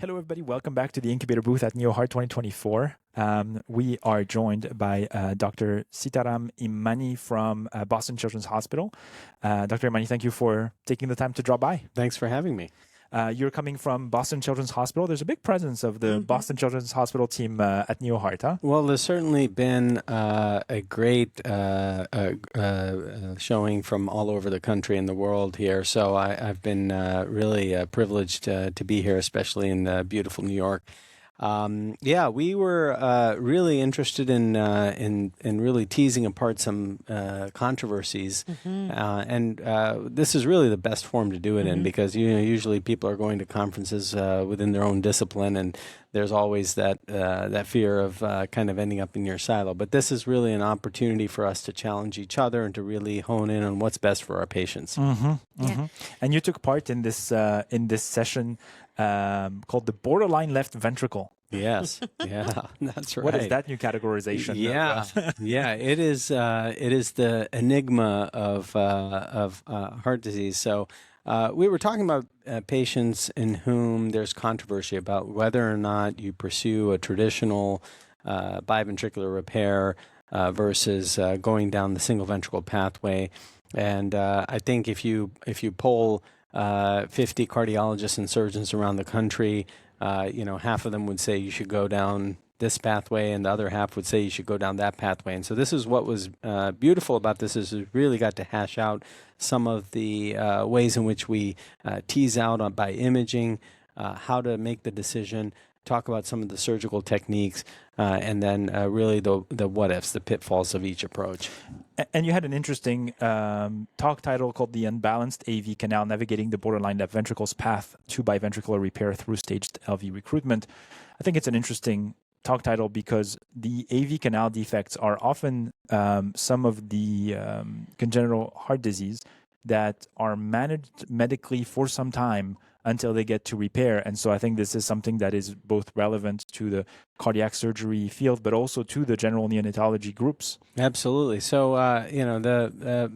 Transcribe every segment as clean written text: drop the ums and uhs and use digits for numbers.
Hello, everybody. Welcome back to the Incubator booth at NeoHeart 2024. We are joined by Dr. Sitaram Emani from Boston Children's Hospital. Dr. Emani, thank you for taking the time to drop by. Thanks for having me. You're coming from Boston Children's Hospital. There's a big presence of the Boston Children's Hospital team at NeoHeart, huh? Well, there's certainly been a great showing from all over the country and the world here. So I've been really privileged to be here, especially in beautiful New York. Yeah, we were really interested in really teasing apart some controversies, and this is really the best form to do it in, because usually people are going to conferences within their own discipline, and there's always that fear of kind of ending up in your silo. But this is really an opportunity for us to challenge each other and to really hone in on what's best for our patients. Yeah. And you took part in this session called the borderline left ventricle. Yes, yeah, that's right. What is that new categorization? Yeah, it is the enigma of heart disease. So we were talking about patients in whom there's controversy about whether or not you pursue a traditional bi-ventricular repair versus going down the single ventricle pathway. And I think if you poll 50 cardiologists and surgeons around the country, half of them would say you should go down this pathway, and the other half would say you should go down that pathway. And so this is what was beautiful about this, is we really got to hash out some of the ways in which we tease out by imaging how to make the decision, talk about some of the surgical techniques, and then really the what-ifs, the pitfalls of each approach. And you had an interesting talk title called The Unbalanced AV Canal, Navigating the Borderline Left Ventricle's Path to Biventricular Repair Through Staged LV Recruitment. I think it's an interesting talk title because the AV canal defects are often some of the congenital heart disease that are managed medically for some time until they get to repair. And so I think this is something that is both relevant to the cardiac surgery field, but also to the general neonatology groups. Absolutely. So, the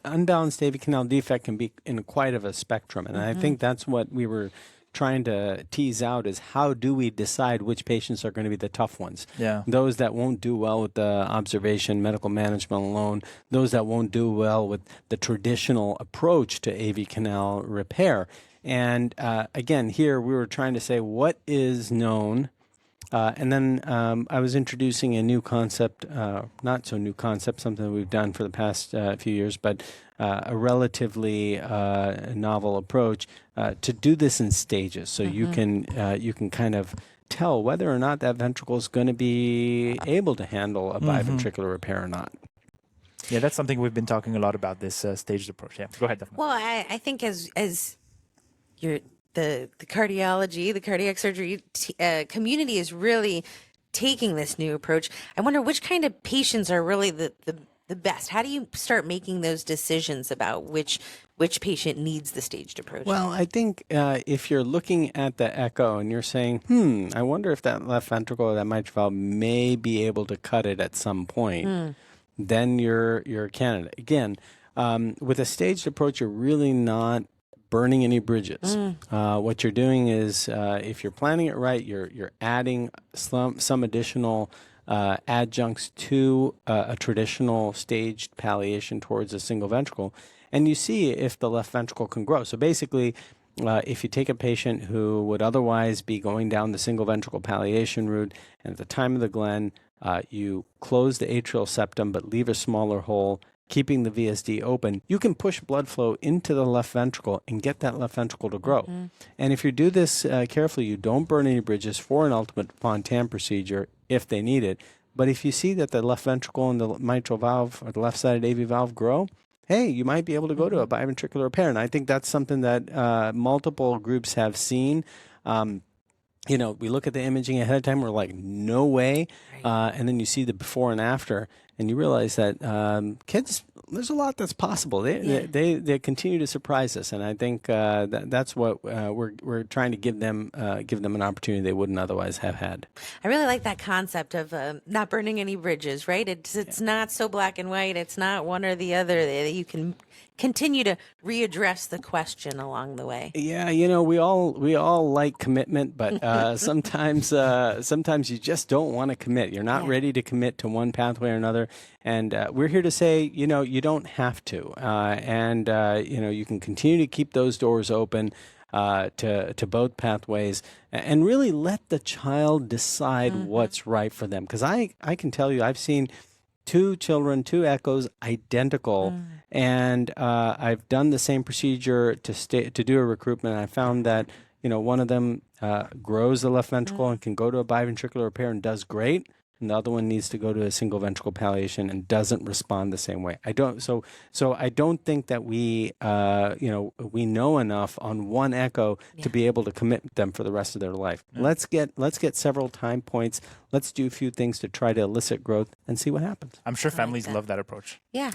unbalanced AV canal defect can be in quite of a spectrum. And I think that's what we were trying to tease out, is how do we decide which patients are going to be the tough ones? Yeah. Those that won't do well with the observation, medical management alone, those that won't do well with the traditional approach to AV canal repair. And again, here we were trying to say what is known, and then I was introducing a new concept, not so new concept, something that we've done for the past few years, but a relatively novel approach to do this in stages. So you can kind of tell whether or not that ventricle is going to be able to handle a biventricular repair or not. Yeah, that's something we've been talking a lot about, this staged approach. Yeah, go ahead, Daphna. Well, I think as the cardiology, the cardiac surgery community is really taking this new approach, I wonder which kind of patients are really the best. How do you start making those decisions about which patient needs the staged approach? Well, I think if you're looking at the echo and you're saying, I wonder if that left ventricle or that mitral valve may be able to cut it at some point, then you're a candidate. Again, with a staged approach, you're really not burning any bridges. What you're doing is, if you're planning it right, you're adding some additional adjuncts to a traditional staged palliation towards a single ventricle, and you see if the left ventricle can grow. So basically, if you take a patient who would otherwise be going down the single ventricle palliation route, and at the time of the Glenn, you close the atrial septum but leave a smaller hole, keeping the VSD open, you can push blood flow into the left ventricle and get that left ventricle to grow. And if you do this carefully, you don't burn any bridges for an ultimate Fontan procedure if they need it. But if you see that the left ventricle and the mitral valve or the left-sided AV valve grow, hey, you might be able to go to a biventricular repair. And I think that's something that multiple groups have seen. We look at the imaging ahead of time, we're like, no way. And then you see the before and after, and you realize that kids, there's a lot that's possible. They continue to surprise us, and I think that's what we're trying to give them an opportunity they wouldn't otherwise have had. I really like that concept of not burning any bridges, right? It's not so black and white. It's not one or the other. You can continue to readdress the question along the way. Yeah, we all like commitment, but sometimes you just don't want to commit. You're not ready to commit to one pathway or another, and we're here to say, you don't have to, and you can continue to keep those doors open to both pathways, and really let the child decide what's right for them. Because I can tell you, I've seen two children, two echoes, identical. And I've done the same procedure to do a recruitment. I found that, one of them grows the left ventricle and can go to a bi-ventricular repair and does great. And the other one needs to go to a single ventricle palliation and doesn't respond the same way. So I don't think that we know enough on one echo to be able to commit them for the rest of their life. Let's get several time points. Let's do a few things to try to elicit growth and see what happens. I'm sure families love that approach. Yeah.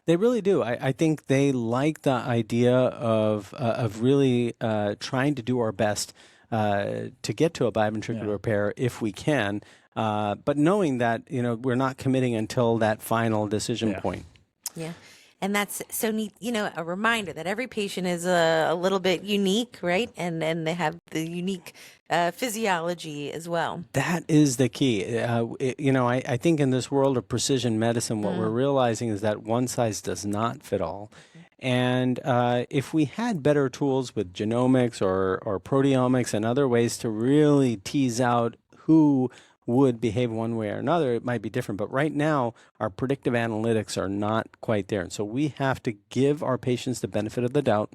They really do. I think they like the idea of really trying to do our best to get to a bi-ventricular repair if we can, but knowing that we're not committing until that final decision point. Yeah. And that's so neat, a reminder that every patient is a little bit unique, right? And they have the unique physiology as well. That is the key. I think in this world of precision medicine, what we're realizing is that one size does not fit all. And if we had better tools with genomics or proteomics and other ways to really tease out who would behave one way or another, it might be different. But right now, our predictive analytics are not quite there. And so we have to give our patients the benefit of the doubt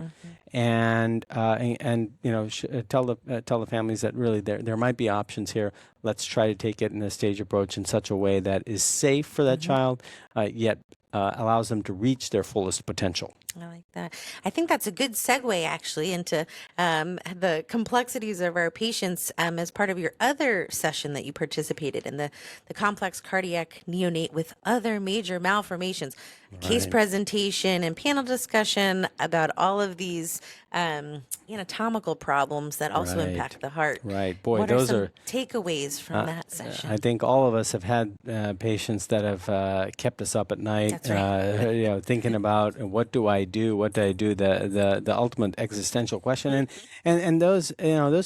and tell the families that really there might be options here. Let's try to take it in a stage approach in such a way that is safe for that child, yet allows them to reach their fullest potential. I like that. I think that's a good segue actually into the complexities of our patients as part of your other session that you participated in, the complex cardiac neonate with other major malformations, case presentation and panel discussion about all of these anatomical problems that also impact the heart. Right. Boy, what those are some takeaways from that session? I think all of us have had patients that have kept us up at night, That's right. thinking about what do I do? What do I do? The ultimate existential question. And those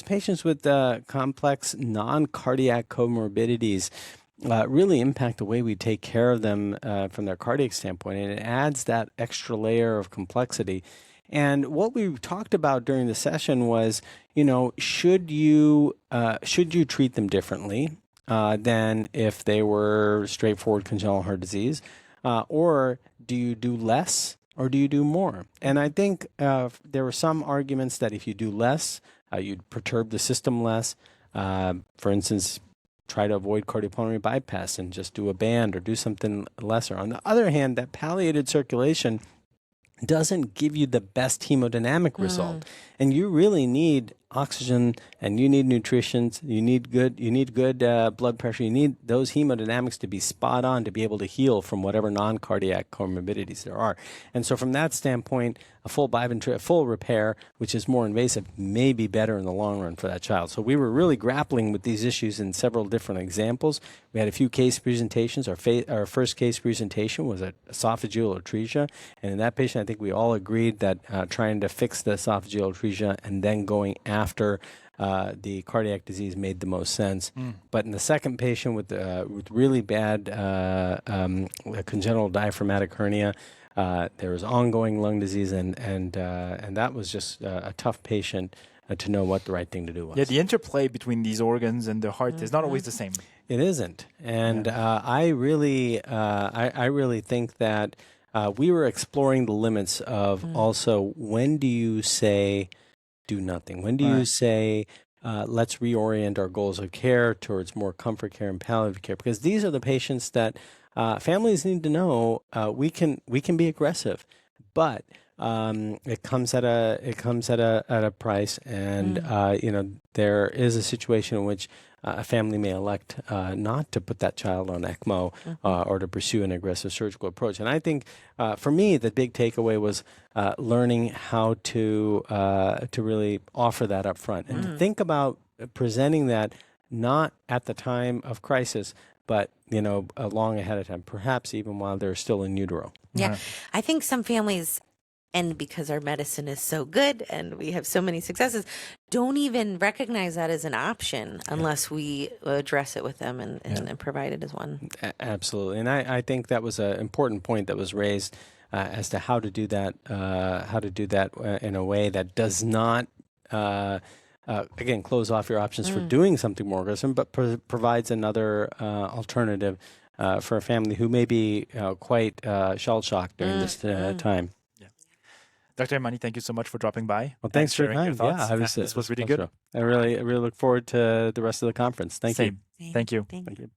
patients with complex non-cardiac comorbidities really impact the way we take care of them from their cardiac standpoint, and it adds that extra layer of complexity. And what we talked about during the session was, should you treat them differently than if they were straightforward congenital heart disease, or do you do less or do you do more? And I think there were some arguments that if you do less, you'd perturb the system less. For instance, try to avoid cardiopulmonary bypass and just do a band or do something lesser. On the other hand, that palliated circulation doesn't give you the best hemodynamic result. And you really need oxygen and you need nutrition, you need good blood pressure, you need those hemodynamics to be spot on to be able to heal from whatever non-cardiac comorbidities there are. And so from that standpoint, a full repair, which is more invasive, may be better in the long run for that child. So we were really grappling with these issues in several different examples. We had a few case presentations. Our first case presentation was an esophageal atresia. And in that patient, I think we all agreed that trying to fix the esophageal atresia and then going after the cardiac disease made the most sense. But in the second patient with really bad congenital diaphragmatic hernia, there was ongoing lung disease, and that was just a tough patient to know what the right thing to do was. Yeah, the interplay between these organs and the heart is not always the same. It isn't, and I really think that we were exploring the limits of also when do you say do nothing? When do you say let's reorient our goals of care towards more comfort care and palliative care? Because these are the patients that families need to know we can be aggressive, but it comes at a price, and there is a situation in which a family may elect not to put that child on ECMO or to pursue an aggressive surgical approach. And I think for me the big takeaway was learning how to really offer that up front and to think about presenting that not at the time of crisis, but long ahead of time, perhaps even while they're still in utero. Yeah, I think some families and because our medicine is so good and we have so many successes, don't even recognize that as an option unless we address it with them and provide it as one. Absolutely. And I think that was an important point that was raised as to how to do that in a way that does not, again, close off your options for doing something more aggressive, but provides another alternative for a family who may be quite shell-shocked during this time. Dr. Emani, thank you so much for dropping by. Well, thanks for your time. This was really good. I really look forward to the rest of the conference. Thank you. Thank you. Thank you.